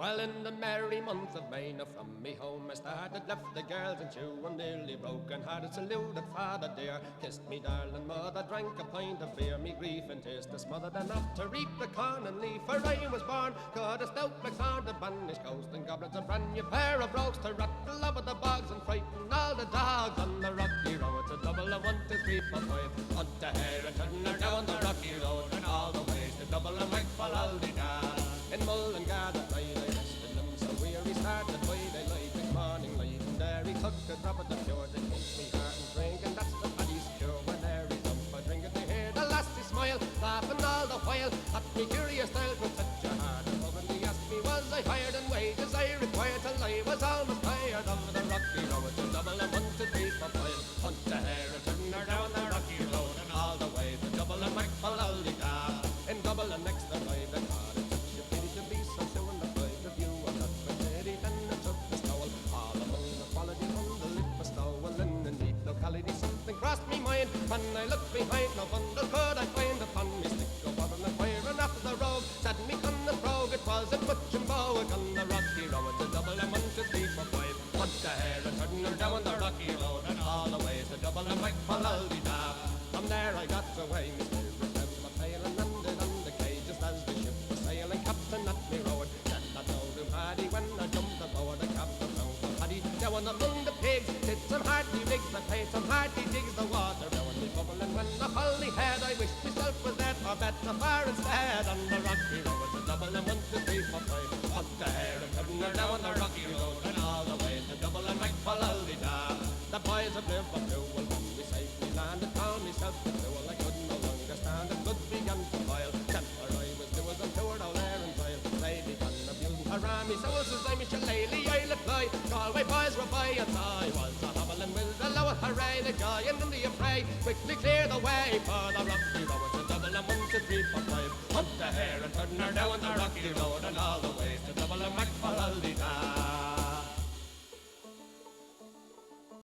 Well, in the merry month of May, now from me home I started, left the girls and two, I'm nearly broken hearted, saluted father dear, kissed me darling mother, drank a pint of beer, me grief and tears to smothered enough to reap the corn and leaf, for I was born, got a stout black sword, the banished coast and goblets, a brand new pair of brogues to rattle over the bogs and frighten all the dogs on the rocky road. It's a double of 1, 2, 3, 4, 5, hunt the hare and turn her down the rocky road, and all the ways to double and make for Aldi-da. In Mullingar that night I rested them so weary, started by daylight next morning light, and there he took a drop of the fjord and keeps me heart and drink, and that's the paddy's cure. When there he's up for drinking to hear the lassie smile, laughing all the while at me curious style with such a heart. And when he asked me was I hired and wages I required till I was almost tired of the rocky road. To double and 1, 2, 3, 4, 5, hunt the hare and turn her down the rocky road, and all the way to double and make for Aldi-da. In double and next arrived the car. Something crossed me mind when I looked behind. No bundle could I find upon me stick of bottle and fire, and after the rogue said me on the brogue it was a butch and bow on the rocky road. To double and 1, 2, 3, 4, 5, hunt the hare and turn her down the rocky road, and all the way to double and make for Aldi-da. From there I got away, me still remember my tail and landed on the quay just as the ship was sailing. Captain at me rowed, said I told him Paddy when I jumped aboard. The captain found the Paddy down among the pigs, did some hearty digs, I played some hearty digs, the water round me bubbling when the holly head. I wished myself was dead or better far instead on the rocky road. To double and 1, 2, 3, 4, 5, hunt the hare and turn her down the rocky road, and all the way to double and make for Aldi-da. The boys have lived up through, well when we safely landed, found myself the fuel, I could no longer stand it, blood began to boil, temper I was due as I toured all air and trial. They began abusing her army, so as I Shillelagh I'll apply, Galway boys were by, and I was a hobbling with the lower hooray, the giant in the affray, quickly clear the way for the rocky road. To double and 1, 2, 3, 4, 5, hunt the hare and turn her down the rocky road, and all the way to double and make for Aldi-da.